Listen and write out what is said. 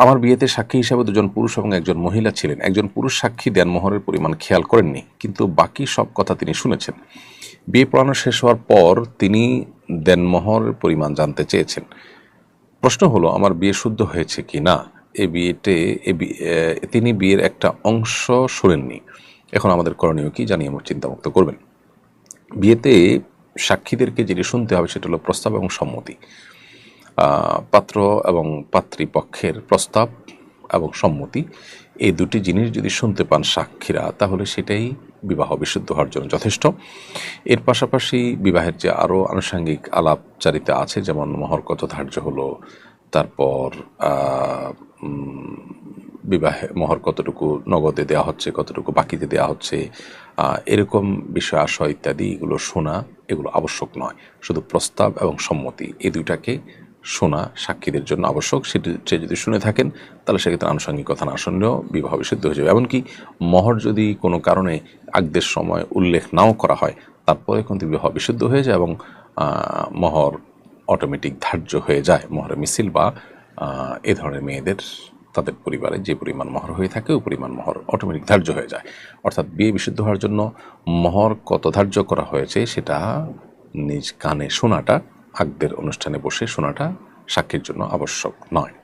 আমার বিয়েতে সাক্ষী হিসাবে দুজন পুরুষ এবং একজন মহিলা ছিলেন। একজন পুরুষ সাক্ষী দেনমোহরের পরিমাণ খেয়াল করেননি, কিন্তু বাকি সব কথা তিনি শুনেছেন। বিয়ে পড়ানো শেষ হওয়ার পর তিনি দেনমোহরের পরিমাণ জানতে চেয়েছেন। প্রশ্ন হলো, আমার বিয়ে শুদ্ধ হয়েছে কি না। তিনি বিয়ের একটা অংশ শোনেননি। এখন আমাদের করণীয় কি জানিয়ে আমার চিন্তামুক্ত করবেন। বিয়েতে সাক্ষীদেরকে যেটি শুনতে হবে সেটা হলো প্রস্তাব এবং সম্মতি। পাত্র এবং পাত্রীপক্ষের প্রস্তাব এবং সম্মতি, এই দুটি জিনিস যদি শুনতে পান সাক্ষীরা, তাহলে সেটাই বিবাহ বিশুদ্ধ হওয়ার জন্য যথেষ্ট। এর পাশাপাশি বিবাহের যে আরও আনুষঙ্গিক আলাপচারিতা আছে, যেমন মহর কত ধার্য হলো, তারপর বিবাহে মহর কতটুকু নগদে দেওয়া হচ্ছে, কতটুকু বাকিতে দেওয়া হচ্ছে, এরকম বিষয় আশয় ইত্যাদি, এগুলো শোনা এগুলো আবশ্যক নয়। শুধু প্রস্তাব এবং সম্মতি এই দুইটাকে শোনা সাক্ষীদের জন্য আবশ্যক। সেটি যদি শুনে থাকেন তাহলে সেক্ষেত্রে আনুষঙ্গিক কথা না শুনলেও বিবাহ বিশুদ্ধ হয়ে যাবে। এমনকি মহর যদি কোনো কারণে আগদের সময় উল্লেখ নাও করা হয়, তারপরে কিন্তু বিবাহ বিশুদ্ধ হয়ে যায় এবং মহর অটোমেটিক ধার্য হয়ে যায়। মহরের মিছিল বা এ ধরনের মেয়েদের তাদের পরিবারে যে পরিমাণ মহর হয়ে থাকে ওই পরিমাণ মহর অটোমেটিক ধার্য হয়ে যায়। অর্থাৎ বিয়ে বিশুদ্ধ হওয়ার জন্য মহর কত ধার্য করা হয়েছে সেটা নিজ কানে শোনাটা, আগদের অনুষ্ঠানে বসে শোনাটা সাক্ষীর জন্য আবশ্যক নয়।